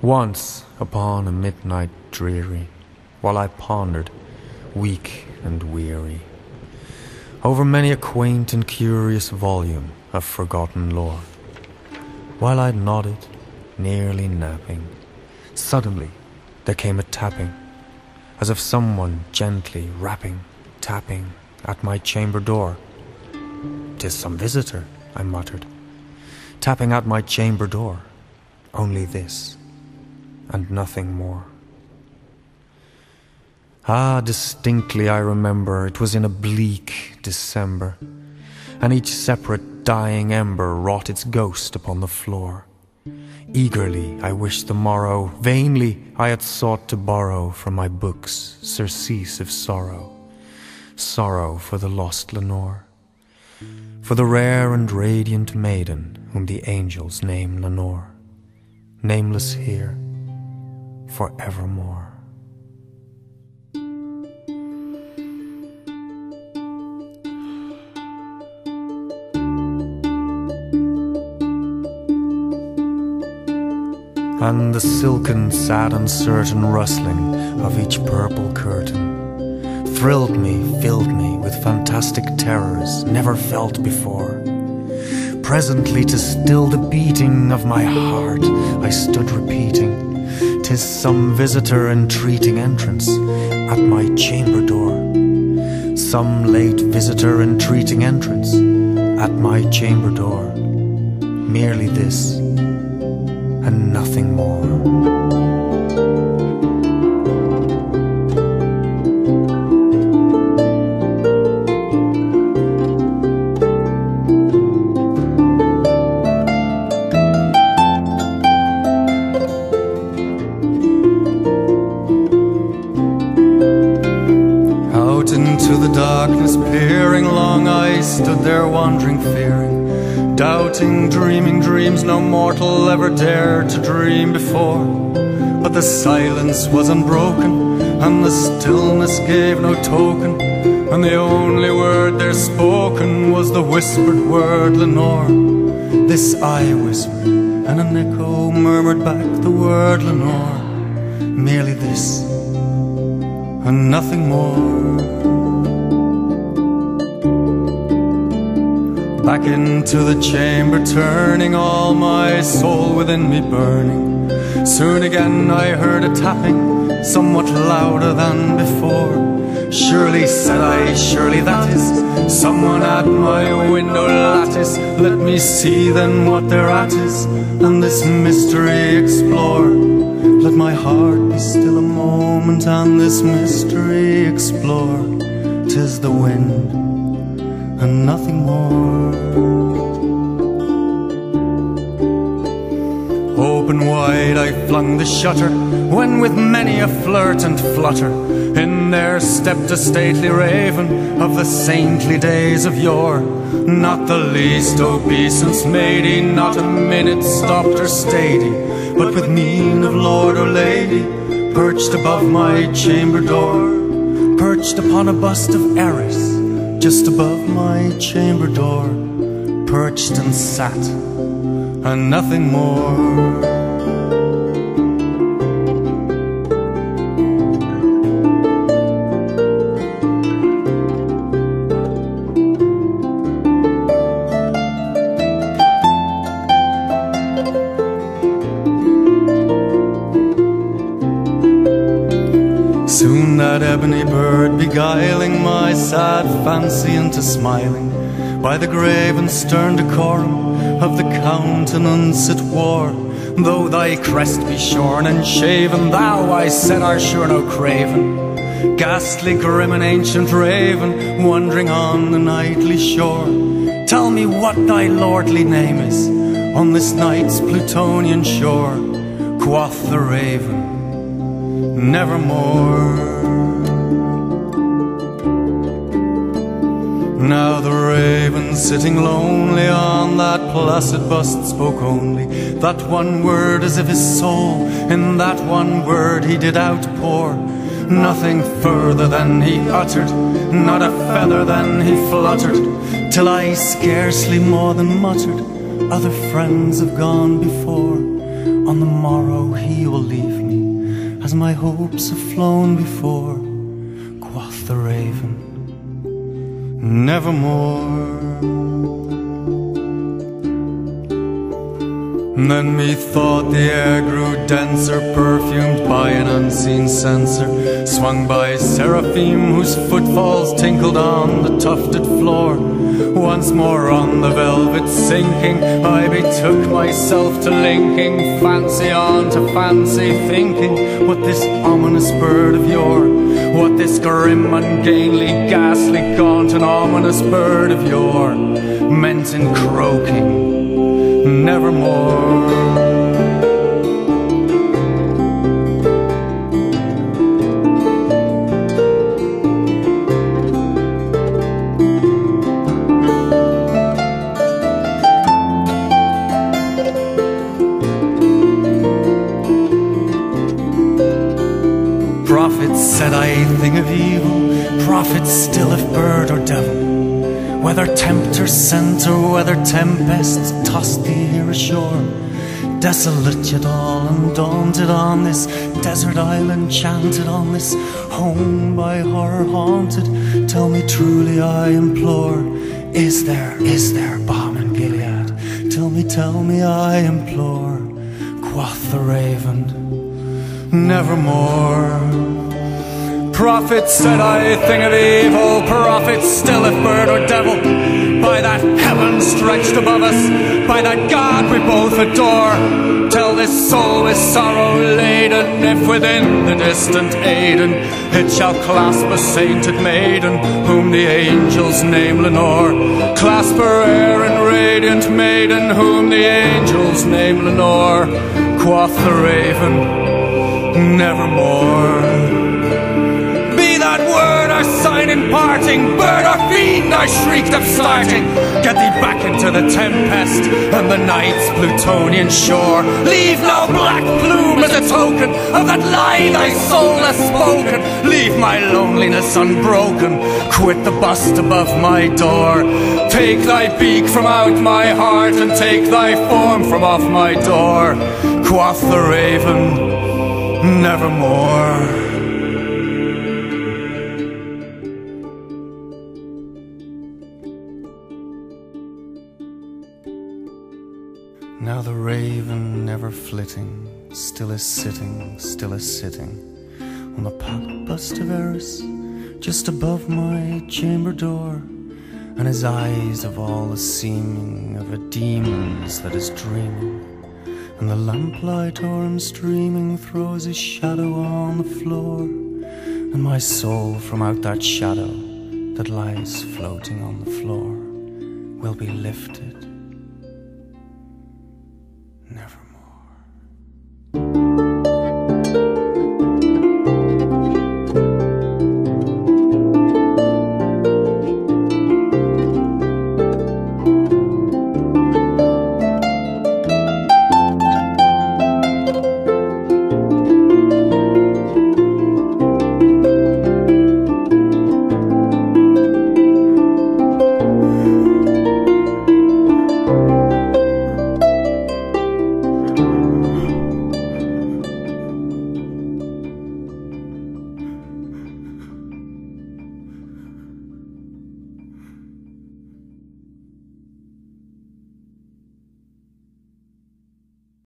Once upon a midnight dreary, while I pondered, weak and weary, over many a quaint and curious volume of forgotten lore, while I nodded, nearly napping, suddenly there came a tapping, as of someone gently rapping, tapping at my chamber door. "'Tis some visitor," I muttered, "tapping at my chamber door, only this, and nothing more." Ah, distinctly I remember it was in a bleak December, and each separate dying ember wrought its ghost upon the floor. Eagerly I wished the morrow, vainly I had sought to borrow from my books surcease of sorrow, sorrow for the lost Lenore, for the rare and radiant maiden whom the angels name Lenore, nameless here forevermore. And the silken, sad, uncertain rustling of each purple curtain thrilled me, filled me with fantastic terrors never felt before. Presently, to still the beating of my heart, I stood repeating, "'Tis some visitor entreating entrance at my chamber door. Some late visitor entreating entrance at my chamber door. Merely this, and nothing more." Out into the darkness peering, long I stood there wandering, fearing, doubting, dreaming dreams no mortal ever dared to dream before. But the silence was unbroken, and the stillness gave no token, and the only word there spoken was the whispered word Lenore. This I whispered, and an echo murmured back the word Lenore. Merely this, and nothing more. Back into the chamber turning, all my soul within me burning. Soon again I heard a tapping, somewhat louder than before. "Surely," said I, "surely that is someone at my window lattice. Let me see then what thereat is, and this mystery explore. Let my heart be still a moment, and this mystery explore. 'Tis the wind, and nothing more." Open wide I flung the shutter, when with many a flirt and flutter in there stepped a stately raven of the saintly days of yore. Not the least obeisance made he, not a minute stopped or stayed he, but with mien of lord or lady perched above my chamber door, perched upon a bust of Eris just above my chamber door, perched and sat, and nothing more. Soon that ebony bird beguiling my sad fancy into smiling, by the grave and stern decorum of the countenance it wore. "Though thy crest be shorn and shaven, thou," I said, "art sure no craven, ghastly, grim and ancient raven, wandering on the nightly shore. Tell me what thy lordly name is on this night's Plutonian shore." Quoth the raven, "Nevermore." Now the raven, sitting lonely on that placid bust, spoke only that one word, as if his soul in that one word he did outpour. Nothing further than he uttered, not a feather than he fluttered, till I scarcely more than muttered, "Other friends have gone before." On the morrow he you will leave me, as my hopes have flown before, quoth the raven, nevermore. Then methought the air grew denser, perfumed by an unseen censer, swung by seraphim whose footfalls tinkled on the tufted floor. Once more on the velvet sinking, I betook myself to linking fancy on to fancy, thinking what this ominous bird of yore, what this grim, ungainly, ghastly, gaunt and ominous bird of yore meant in croaking nevermore. Prophets said I a thing of evil, prophets still if bird or devil, whether tempter sent or whether tempests tossed the air ashore. Desolate yet all undaunted on this desert island, chanted on this home by horror haunted. Tell me truly, I implore, is there balm in Gilead? Tell me, I implore, quoth the raven, nevermore. Prophets said I a thing of evil, prophets still if bird or devil, by that heaven stretched above us, by that God we both adore. Tell this soul with sorrow laden, if within the distant Aidenn it shall clasp a sainted maiden, whom the angels name Lenore. Clasp her air and radiant maiden, whom the angels name Lenore. Quoth the raven, nevermore. That word or sign in parting, bird or fiend, I shrieked upstarting, get thee back into the tempest and the night's Plutonian shore. Leave no black plume as a token of that lie thy soul has spoken. Leave my loneliness unbroken, quit the bust above my door. Take thy beak from out my heart and take thy form from off my door. Quoth the raven, nevermore. Now the raven, never flitting, still is sitting on the bust of Eris, just above my chamber door, and his eyes have all the seeming of a demon's that is dreaming, and the lamplight o'er him streaming throws his shadow on the floor, and my soul from out that shadow that lies floating on the floor will be lifted